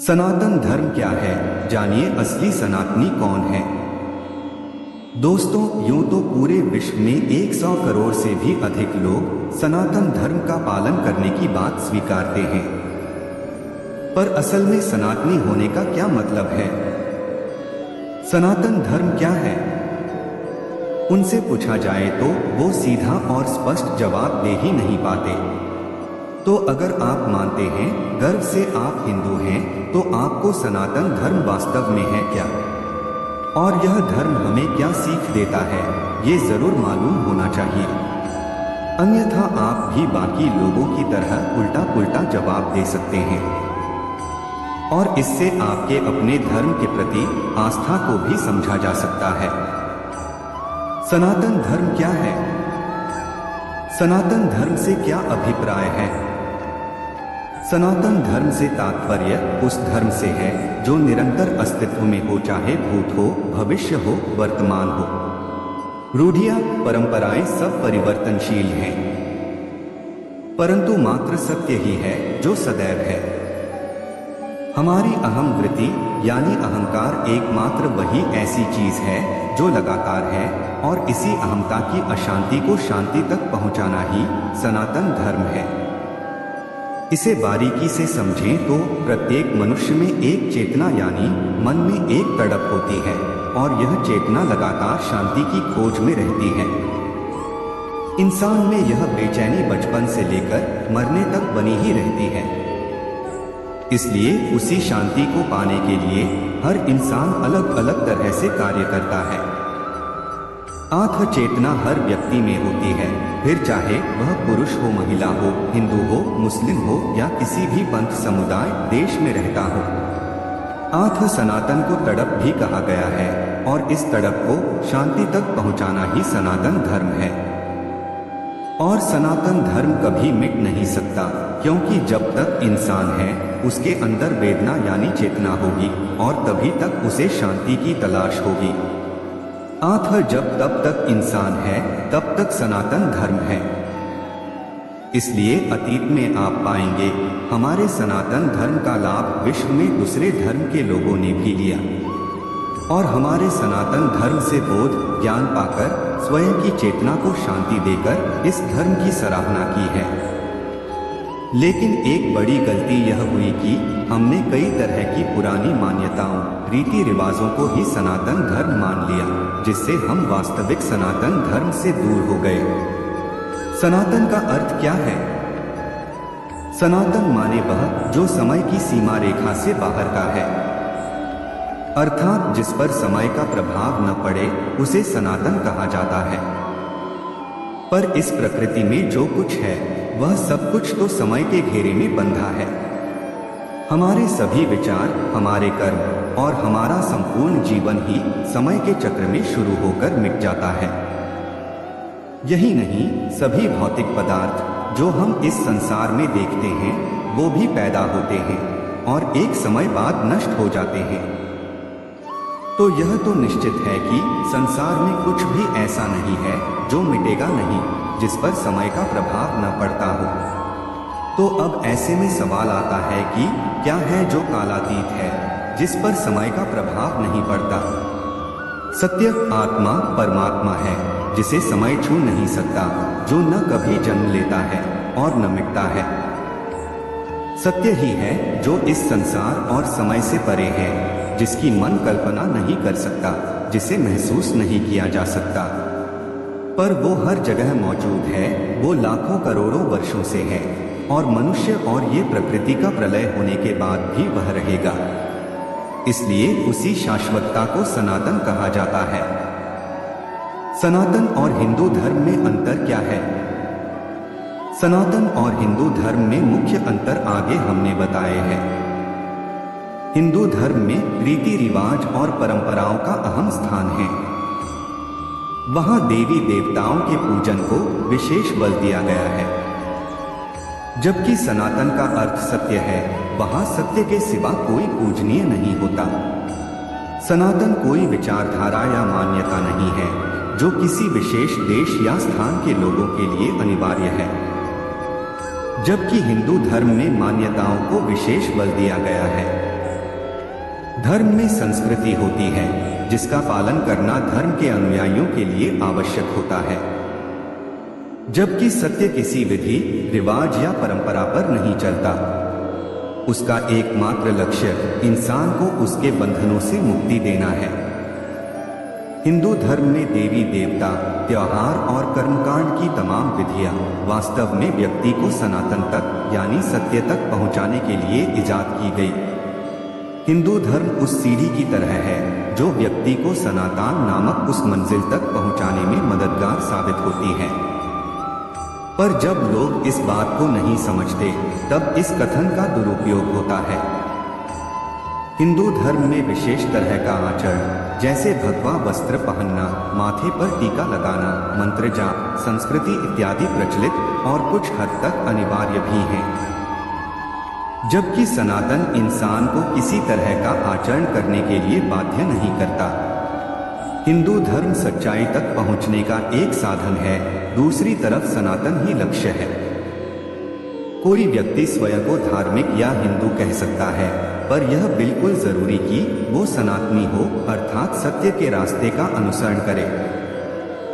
सनातन धर्म क्या है, जानिए असली सनातनी कौन है। दोस्तों, यूं तो पूरे विश्व में 100 करोड़ से भी अधिक लोग सनातन धर्म का पालन करने की बात स्वीकारते हैं, पर असल में सनातनी होने का क्या मतलब है? सनातन धर्म क्या है? उनसे पूछा जाए तो वो सीधा और स्पष्ट जवाब दे ही नहीं पाते। तो अगर आप मानते हैं गर्व से आप हिंदू हैं, तो आपको सनातन धर्म वास्तव में है क्या, और यह धर्म हमें क्या सीख देता है, ये जरूर मालूम होना चाहिए। अन्यथा आप भी बाकी लोगों की तरह उल्टा पुल्टा जवाब दे सकते हैं, और इससे आपके अपने धर्म के प्रति आस्था को भी समझा जा सकता है। सनातन धर्म क्या है? सनातन धर्म से क्या अभिप्राय है? सनातन धर्म से तात्पर्य उस धर्म से है जो निरंतर अस्तित्व में हो, चाहे भूत हो, भविष्य हो, वर्तमान हो। रूढ़ियां, परंपराएं सब परिवर्तनशील हैं, परंतु मात्र सत्य ही है जो सदैव है। हमारी अहम वृत्ति यानी अहंकार एकमात्र वही ऐसी चीज है जो लगातार है, और इसी अहमता की अशांति को शांति तक पहुंचाना ही सनातन धर्म है। इसे बारीकी से समझें तो प्रत्येक मनुष्य में एक चेतना यानी मन में एक तड़प होती है, और यह चेतना लगातार शांति की खोज में रहती है। इंसान में यह बेचैनी बचपन से लेकर मरने तक बनी ही रहती है। इसलिए उसी शांति को पाने के लिए हर इंसान अलग अलग तरह से कार्य करता है। आत्म चेतना हर व्यक्ति में होती है, फिर चाहे वह पुरुष हो, महिला हो, हिंदू हो, मुस्लिम हो, या किसी भी पंथ, समुदाय, देश में रहता हो। आत्म सनातन को तड़प भी कहा गया है, और इस तड़प को शांति तक पहुंचाना ही सनातन धर्म है। और सनातन धर्म कभी मिट नहीं सकता, क्योंकि जब तक इंसान है उसके अंदर वेदना यानी चेतना होगी, और तभी तक उसे शांति की तलाश होगी। आत्मा जब तब तक इंसान है तब तक सनातन धर्म है। इसलिए अतीत में आप पाएंगे हमारे सनातन धर्म का लाभ विश्व में दूसरे धर्म के लोगों ने भी लिया, और हमारे सनातन धर्म से बोध ज्ञान पाकर स्वयं की चेतना को शांति देकर इस धर्म की सराहना की है। लेकिन एक बड़ी गलती यह हुई कि हमने कई तरह की पुरानी मान्यताओं, रीति रिवाजों को ही सनातन धर्म मान लिया, जिससे हम वास्तविक सनातन धर्म से दूर हो गए। सनातन का अर्थ क्या है? सनातन माने वह जो समय की सीमा रेखा से बाहर का है, अर्थात जिस पर समय का प्रभाव न पड़े उसे सनातन कहा जाता है। पर इस प्रकृति में जो कुछ है वह सब कुछ तो समय के घेरे में बंधा है। हमारे सभी विचार, हमारे कर्म और हमारा संपूर्ण जीवन ही समय के चक्र में शुरू होकर मिट जाता है। यही नहीं, सभी भौतिक पदार्थ जो हम इस संसार में देखते हैं वो भी पैदा होते हैं और एक समय बाद नष्ट हो जाते हैं। तो यह तो निश्चित है कि संसार में कुछ भी ऐसा नहीं है जो मिटेगा नहीं, जिस पर समय का प्रभाव न पड़ता हो। तो अब ऐसे में सवाल आता है कि क्या है जो कालातीत है, जिस पर समय का प्रभाव नहीं पड़ता? सत्य आत्मा परमात्मा है, जिसे समय छू नहीं सकता, जो न कभी जन्म लेता है और न मिटता है। सत्य ही है जो इस संसार और समय से परे है, जिसकी मन कल्पना नहीं कर सकता, जिसे महसूस नहीं किया जा सकता, पर वो हर जगह मौजूद है। वो लाखों करोड़ों वर्षों से है, और मनुष्य और ये प्रकृति का प्रलय होने के बाद भी वह रहेगा। इसलिए उसी शाश्वतता को सनातन कहा जाता है। सनातन और हिंदू धर्म में अंतर क्या है? सनातन और हिंदू धर्म में मुख्य अंतर आगे हमने बताए हैं। हिंदू धर्म में रीति रिवाज और परंपराओं का अहम स्थान है। वहां देवी देवताओं के पूजन को विशेष बल दिया गया है, जबकि सनातन का अर्थ सत्य है। वहां सत्य के सिवा कोई पूजनीय नहीं होता। सनातन कोई विचारधारा या मान्यता नहीं है जो किसी विशेष देश या स्थान के लोगों के लिए अनिवार्य है, जबकि हिंदू धर्म में मान्यताओं को विशेष बल दिया गया है। धर्म में संस्कृति होती है जिसका पालन करना धर्म के अनुयायियों के लिए आवश्यक होता है, जबकि सत्य किसी विधि, रिवाज या परंपरा पर नहीं चलता। उसका एकमात्र लक्ष्य इंसान को उसके बंधनों से मुक्ति देना है। हिंदू धर्म में देवी देवता, त्योहार और कर्मकांड की तमाम विधियां वास्तव में व्यक्ति को सनातन तक यानी सत्य तक पहुंचाने के लिए इजाद की गई। हिंदू धर्म उस सीढ़ी की तरह है जो व्यक्ति को सनातन नामक उस मंजिल तक पहुंचाने में मददगार साबित होती है। पर जब लोग इस बात को नहीं समझते तब इस कथन का दुरुपयोग होता है। हिंदू धर्म में विशेष तरह का आचरण जैसे भगवा वस्त्र पहनना, माथे पर टीका लगाना, मंत्र जाप, संस्कृति इत्यादि प्रचलित और कुछ हद तक अनिवार्य भी हैं, जबकि सनातन इंसान को किसी तरह का आचरण करने के लिए बाध्य नहीं करता। हिंदू धर्म सच्चाई तक पहुंचने का एक साधन है, दूसरी तरफ सनातन ही लक्ष्य है। कोई व्यक्ति स्वयं को धार्मिक या हिंदू कह सकता है, पर यह बिल्कुल जरूरी कि वो सनातनी हो, अर्थात सत्य के रास्ते का अनुसरण करे।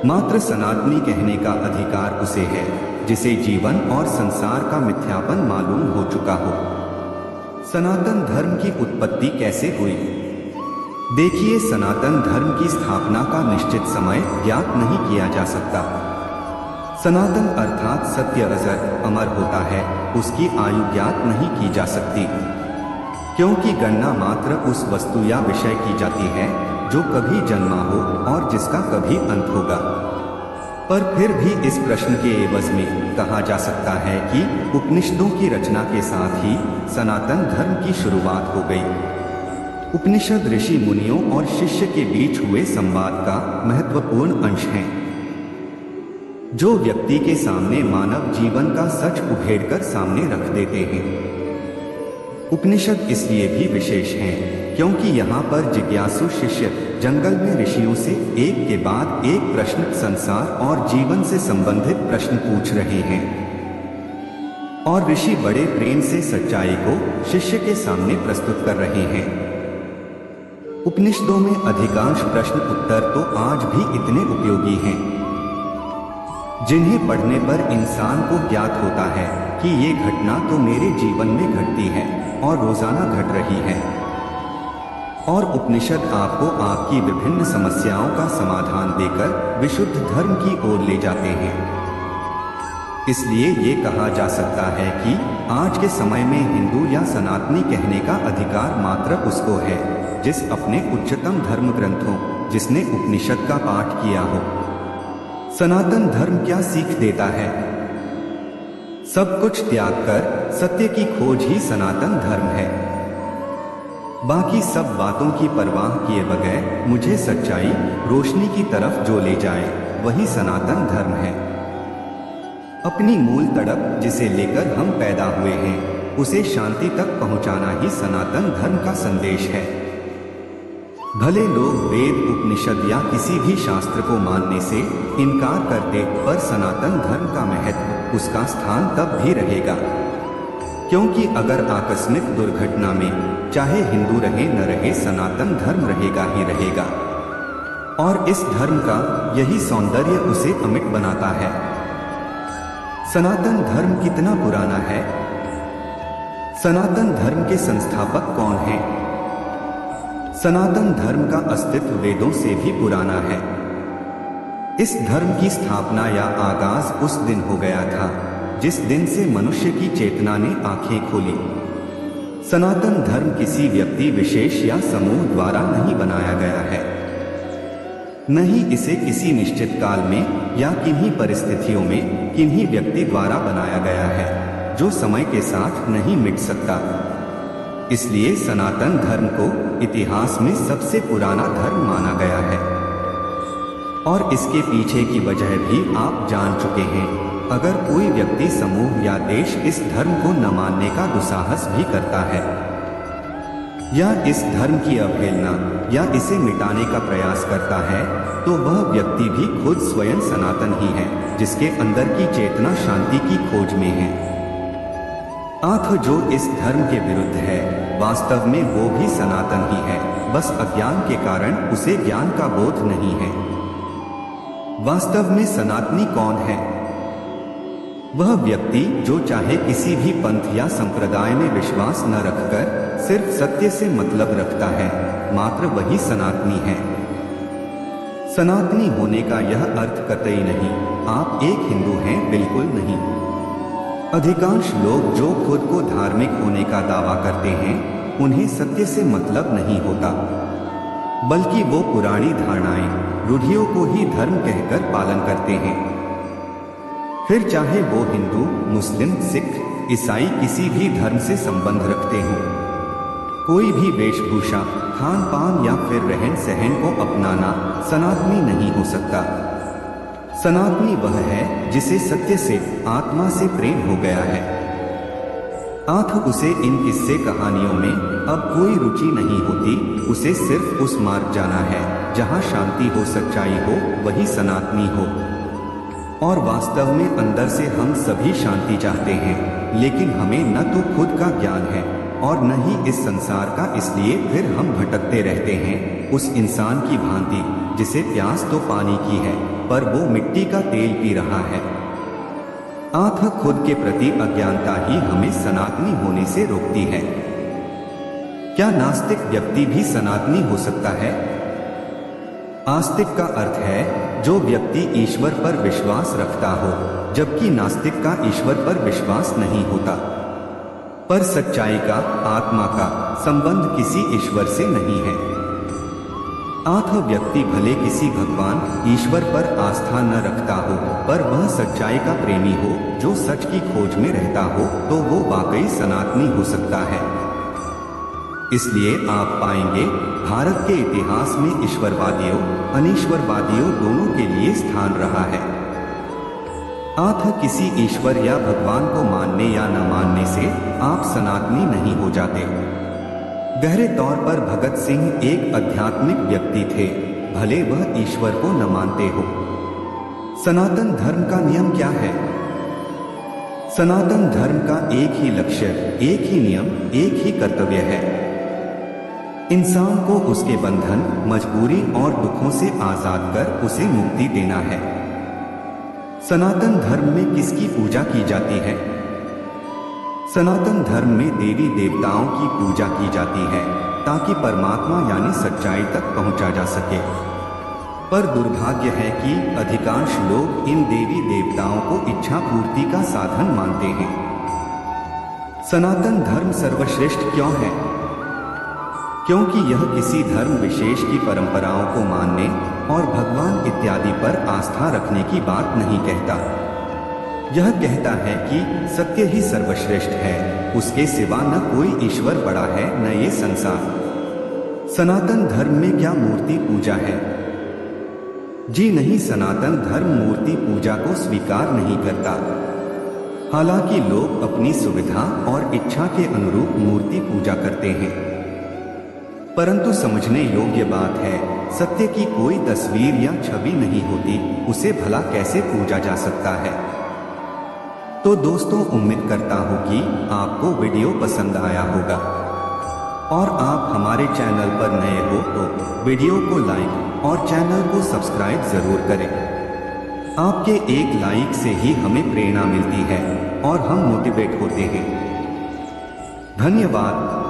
मात्र सनातनी कहने का अधिकार उसे है जिसे जीवन और संसार का मिथ्यापन मालूम हो चुका हो। सनातन धर्म की उत्पत्ति कैसे हुई? देखिए, सनातन धर्म की स्थापना का निश्चित समय ज्ञात नहीं किया जा सकता। सनातन अर्थात सत्य अजर अमर होता है, उसकी आयु ज्ञात नहीं की जा सकती, क्योंकि गणना मात्र उस वस्तु या विषय की जाती है जो कभी जन्मा हो और जिसका कभी अंत होगा। पर फिर भी इस प्रश्न के एवज में कहा जा सकता है कि उपनिषदों की रचना के साथ ही सनातन धर्म की शुरुआत हो गई। उपनिषद ऋषि मुनियों और शिष्य के बीच हुए संवाद का महत्वपूर्ण अंश है, जो व्यक्ति के सामने मानव जीवन का सच उघेड़कर सामने रख देते हैं। उपनिषद इसलिए भी विशेष हैं क्योंकि यहाँ पर जिज्ञासु शिष्य जंगल में ऋषियों से एक के बाद एक प्रश्न, संसार और जीवन से संबंधित प्रश्न पूछ रहे हैं, और ऋषि बड़े प्रेम से सच्चाई को शिष्य के सामने प्रस्तुत कर रहे हैं। उपनिषदों में अधिकांश प्रश्न उत्तर तो आज भी इतने उपयोगी हैं, जिन्हें पढ़ने पर इंसान को ज्ञात होता है कि ये घटना तो मेरे जीवन में घटती है और रोजाना घट रही है। और उपनिषद आपको आपकी विभिन्न समस्याओं का समाधान देकर विशुद्ध धर्म की ओर ले जाते हैं। इसलिए ये कहा जा सकता है कि आज के समय में हिंदू या सनातनी कहने का अधिकार मात्र उसको है जिस अपने उच्चतम धर्म ग्रंथों, जिसने उपनिषद का पाठ किया हो। सनातन धर्म क्या सीख देता है? सब कुछ त्याग कर सत्य की खोज ही सनातन धर्म है। बाकी सब बातों की परवाह किए बगैर मुझे सच्चाई, रोशनी की तरफ जो ले जाए वही सनातन धर्म है। अपनी मूल तड़प जिसे लेकर हम पैदा हुए हैं, उसे शांति तक पहुंचाना ही सनातन धर्म का संदेश है। भले लोग वेद, उपनिषद या किसी भी शास्त्र को मानने से इनकार करते, पर सनातन धर्म का महत्व, उसका स्थान तब भी रहेगा, क्योंकि अगर आकस्मिक दुर्घटना में चाहे हिंदू रहे न रहे, सनातन धर्म रहेगा ही रहेगा। और इस धर्म का यही सौंदर्य उसे अमिट बनाता है। सनातन धर्म कितना पुराना है? सनातन धर्म के संस्थापक कौन हैं? सनातन धर्म का अस्तित्व वेदों से भी पुराना है। इस धर्म की स्थापना या आगाज उस दिन हो गया था जिस दिन से मनुष्य की चेतना ने आंखें खोली। सनातन धर्म किसी व्यक्ति विशेष या समूह द्वारा नहीं बनाया गया है, न ही इसे किसी निश्चित काल में या किन्हीं परिस्थितियों में किन्हीं व्यक्ति द्वारा बनाया गया है जो समय के साथ नहीं मिट सकता। इसलिए सनातन धर्म को इतिहास में सबसे पुराना धर्म माना गया है, और इसके पीछे की वजह भी आप जान चुके हैं। अगर कोई व्यक्ति, समूह या देश इस धर्म को न मानने का दुस्साहस भी करता है या इस धर्म की अवहेलना या इसे मिटाने का प्रयास करता है, तो वह व्यक्ति भी खुद स्वयं सनातन ही है, जिसके अंदर की चेतना शांति की खोज में है। आथ जो इस धर्म के विरुद्ध है, वास्तव में वो भी सनातन ही है, बस अज्ञान के कारण उसे ज्ञान का बोध नहीं है। वास्तव में सनातनी कौन है? वह व्यक्ति जो चाहे किसी भी पंथ या संप्रदाय में विश्वास न रखकर सिर्फ सत्य से मतलब रखता है, मात्र वही सनातनी है। सनातनी होने का यह अर्थ कतई नहीं आप एक हिंदू हैं, बिल्कुल नहीं। अधिकांश लोग जो खुद को धार्मिक होने का दावा करते हैं, उन्हें सत्य से मतलब नहीं होता, बल्कि वो पुरानी धारणाएं, रूढ़ियों को ही धर्म कहकर पालन करते हैं। फिर चाहे वो हिंदू, मुस्लिम, सिख, ईसाई किसी भी धर्म से संबंध रखते हों, कोई भी वेशभूषा, खान पान या फिर रहन सहन को अपनाना सनातनी नहीं हो सकता। सनातनी वह है जिसे सत्य से, आत्मा से प्रेम हो गया है। आथ उसे इन किस्से कहानियों में अब कोई रुचि नहीं होती, उसे सिर्फ उस मार्ग जाना है जहां शांति हो, सच्चाई हो, वही सनातनी हो। और वास्तव में अंदर से हम सभी शांति चाहते हैं, लेकिन हमें न तो खुद का ज्ञान है और न ही इस संसार का, इसलिए फिर हम भटकते रहते हैं उस इंसान की भांति जिसे प्यास तो पानी की है पर वो मिट्टी का तेल पी रहा है। आथ खुद के प्रति अज्ञानता ही हमें सनातनी होने से रोकती है। क्या नास्तिक व्यक्ति भी सनातनी हो सकता है? आस्तिक का अर्थ है जो व्यक्ति ईश्वर पर विश्वास रखता हो, जबकि नास्तिक का ईश्वर पर विश्वास नहीं होता। पर सच्चाई का, आत्मा का संबंध किसी ईश्वर से नहीं है। आथ व्यक्ति भले किसी भगवान, ईश्वर पर आस्था न रखता हो, पर वह सच्चाई का प्रेमी हो, जो सच की खोज में रहता हो, तो वो वाकई सनातनी हो सकता है। इसलिए आप पाएंगे भारत के इतिहास में ईश्वरवादियों, अनीश्वरवादियों दोनों के लिए स्थान रहा है। आथ किसी ईश्वर या भगवान को मानने या न मानने से आप सनातनी नहीं हो जाते। गहरे तौर पर भगत सिंह एक आध्यात्मिक व्यक्ति थे, भले वह ईश्वर को न मानते हो। सनातन धर्म का नियम क्या है? सनातन धर्म का एक ही लक्ष्य, एक ही नियम, एक ही कर्तव्य है। इंसान को उसके बंधन, मजबूरी और दुखों से आजाद कर उसे मुक्ति देना है। सनातन धर्म में किसकी पूजा की जाती है? सनातन धर्म में देवी देवताओं की पूजा की जाती है ताकि परमात्मा यानी सच्चाई तक पहुंचा जा सके। पर दुर्भाग्य है कि अधिकांश लोग इन देवी देवताओं को इच्छा पूर्ति का साधन मानते हैं। सनातन धर्म सर्वश्रेष्ठ क्यों है? क्योंकि यह किसी धर्म विशेष की परंपराओं को मानने और भगवान इत्यादि पर आस्था रखने की बात नहीं कहता। यह कहता है कि सत्य ही सर्वश्रेष्ठ है, उसके सिवा न कोई ईश्वर बड़ा है न ये संसार। सनातन धर्म में क्या मूर्ति पूजा है? जी नहीं, सनातन धर्म मूर्ति पूजा को स्वीकार नहीं करता। हालांकि लोग अपनी सुविधा और इच्छा के अनुरूप मूर्ति पूजा करते हैं, परंतु समझने योग्य बात है, सत्य की कोई तस्वीर या छवि नहीं होती, उसे भला कैसे पूजा जा सकता है? तो दोस्तों, उम्मीद करता हूँ कि आपको वीडियो पसंद आया होगा और आप हमारे चैनल पर नए हो तो वीडियो को लाइक और चैनल को सब्सक्राइब जरूर करें। आपके एक लाइक से ही हमें प्रेरणा मिलती है और हम मोटिवेट होते हैं। धन्यवाद।